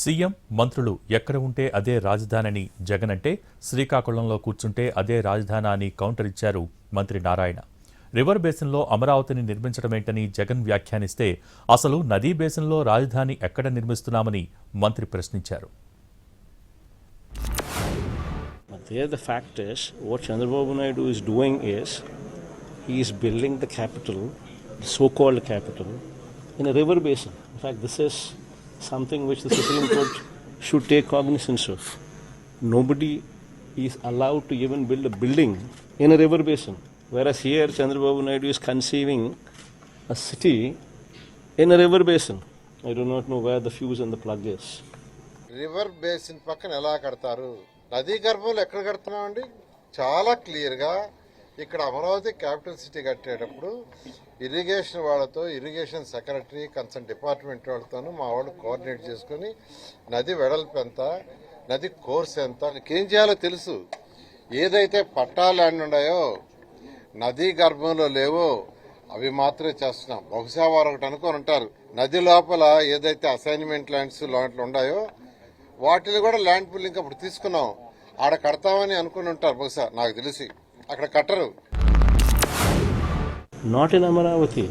CM మంత్రులు ఎక్కడ ఉంటే అదే రాజధాని జగన్ అంటే శ్రీకాకుళంలో కూర్చుంటే అదే రాజధాని అని కౌంటర్ ఇచ్చారు మంత్రి నారాయణ. రివర్ బేసిన్లో అమరావతిని నిర్మించడమేంటని జగన్ వ్యాఖ్యానిస్తే అసలు నదీ బేసిన్లో రాజధాని ఎక్కడ నిర్మిస్తున్నామని మంత్రి ప్రశ్నించారు. There the fact is, what Chandrababu Naidu is doing is, he is building the capital, the so-called capital, in a river basin. In fact, this is something which the Supreme Court should take cognizance of. Nobody is allowed to even build a building in a river basin. Whereas here, Chandrababu Naidu is conceiving a city in a river basin. I do not know where the fuse and the plug is. River basin పక్కన ఎలా కడతారు? నదీ గర్భంలో ఎక్కడ కడుతున్నామండి? చాలా క్లియర్గా ఇక్కడ Amaravati capital city కట్టేటప్పుడు ఇరిగేషన్ వాళ్ళతో, ఇరిగేషన్ సెక్రటరీ, కన్సర్న్ డిపార్ట్మెంట్ వాళ్ళతోనూ మా వాళ్ళు కోఆర్డినేట్ చేసుకుని నది వెడల్పు ఎంత, నది కోర్స్ ఎంత, ఏం చేయాలో తెలుసు. ఏదైతే పట్టా ల్యాండ్ ఉన్నాయో, నదీ గర్భంలో లేవో అవి మాత్రమే చేస్తున్నాం. బహుశా వారు ఒకటి అనుకొని ఉంటారు, నది లోపల ఏదైతే అసైన్మెంట్ ల్యాండ్స్ లాంటివి ఉన్నాయో వాటిని కూడా ల్యాండ్ పూలింగ్ అప్పుడు తీసుకున్నాం, ఆడ కడతామని అనుకుని ఉంటారు. బహుశా నాకు తెలిసి అక్కడ కట్టరు. Not in Amaravati.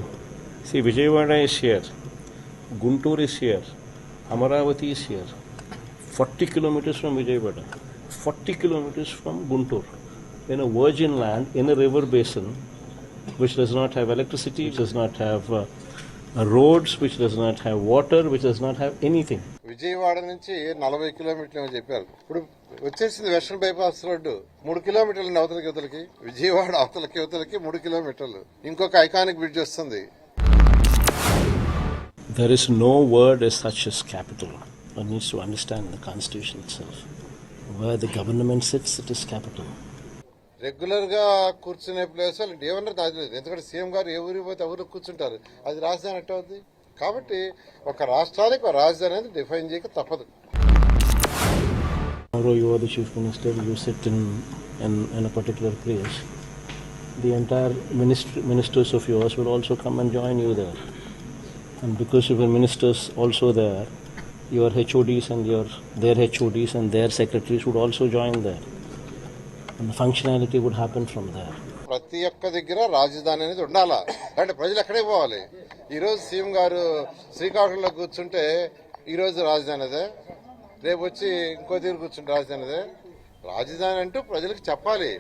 See, Vijayawada is here, Guntur is here, Amaravati is here. 40 kilometers from Vijayawada, 40 kilometers from Guntur, in a virgin land, in a river basin, which does not have electricity, which does not have roads, which does not have water, which does not have anything. Vijayawada నుంచి 40 కిలోమీటర్లు ఏమో చెప్పారు. ఇప్పుడు వచ్చేసింది western bypass road 3 కిలోమీటర్లు అవతలకి యువతలకి, విజయవాడ అవతలకి యువతలకి 3 కిలోమీటర్లు. ఇంకొక ఐకానిక్ బ్రిడ్జ్ వస్తుంది. There is no word as such as capital. One needs to understand the constitution itself. Where the government sits, it is capital. Regular గా కూర్చునే ప్లేస్ వాళ్ళు ఏమన్నారు నాకు తెలియదు. ఎందుకంటే సీఎం గారు ఏ ఊరికి పోతే ఎవరు కూర్చుంటారు, అది రాజధాని ఎట్ట అవుతుంది? కాబట్టి ఒక రాష్ట్రానికి ఒక రాజధాని అనేది డిఫైన్ చేయక తప్పదు. Tomorrow you are the chief minister, you sit in a particular place. The entire ministers of yours will also come and join you there. And because of your ministers also there, your HODs and their HODs and their secretaries would also join there. And the functionality would happen from there. ప్రతి ఒక్క దగ్గర రాజధాని అనేది ఉండాలా, అంటే ప్రజలు ఎక్కడే పోవాలి. ఈరోజు సీఎం గారు శ్రీకాకుళంలో కూర్చుంటే ఈరోజు రాజధాని అదే, రేపు వచ్చి ఇంకో దగ్గర కూర్చుంటే రాజధాని అదే. రాజధాని అంటూ ప్రజలకు చెప్పాలి.